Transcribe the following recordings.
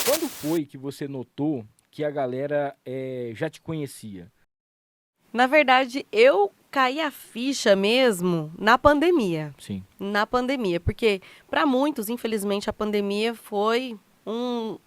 Quando foi que você notou que a galera já te conhecia? Na verdade, eu caí a ficha mesmo na pandemia. Sim, Na pandemia, porque para muitos, infelizmente, a pandemia foi um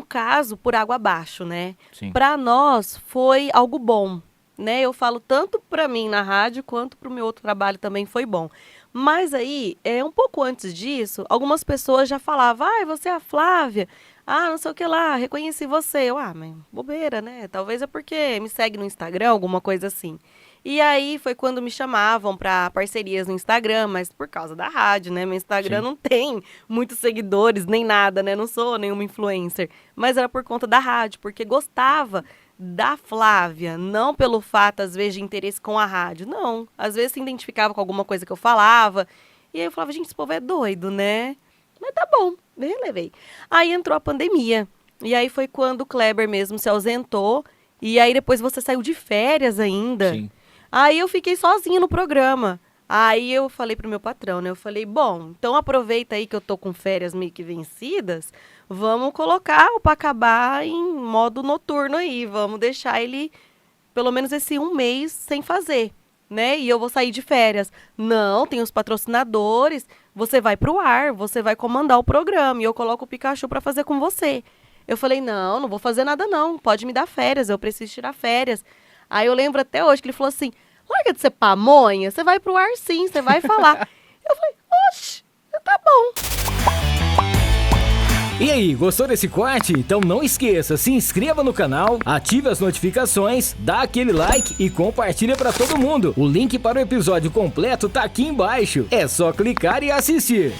caso por água abaixo, né? sim, Para nós foi algo bom, né? Eu falo tanto para mim na rádio quanto para o meu outro trabalho também foi bom. Mas aí, um pouco antes disso, algumas pessoas já falavam: "Ah, você é a Flávia? Ah, não sei o que lá, reconheci você". Mas bobeira, né? Talvez é porque me segue no Instagram, alguma coisa assim. E aí foi quando me chamavam para parcerias no Instagram, mas por causa da rádio, né? Meu Instagram sim, não tem muitos seguidores, nem nada, né? Não sou nenhuma influencer. Mas era por conta da rádio, porque gostava da Flávia, não pelo fato, às vezes, de interesse com a rádio. Não. Às vezes se identificava com alguma coisa que eu falava. E aí eu falava, gente, esse povo é doido, né? Mas tá bom, me relevei. Aí entrou a pandemia. E aí foi quando o Kleber mesmo se ausentou. E aí depois você saiu de férias ainda. sim. Aí eu fiquei sozinha no programa. Aí eu falei pro meu patrão, né? Eu falei, bom, então aproveita aí que eu tô com férias meio que vencidas, vamos colocar o Pacabá em modo noturno aí, vamos deixar ele pelo menos esse um mês sem fazer, né? E eu vou sair de férias. Não, tem os patrocinadores, você vai pro ar, você vai comandar o programa e eu coloco o Pikachu pra fazer com você. Eu falei, não, não vou fazer nada não, pode me dar férias, eu preciso tirar férias. Aí eu lembro até hoje que ele falou assim, larga de ser pamonha, você vai pro ar sim, você vai falar. Eu falei, oxe, tá bom. E aí, gostou desse corte? Então não esqueça, se inscreva no canal, ative as notificações, dá aquele like e compartilha pra todo mundo. O link para o episódio completo tá aqui embaixo. É só clicar e assistir.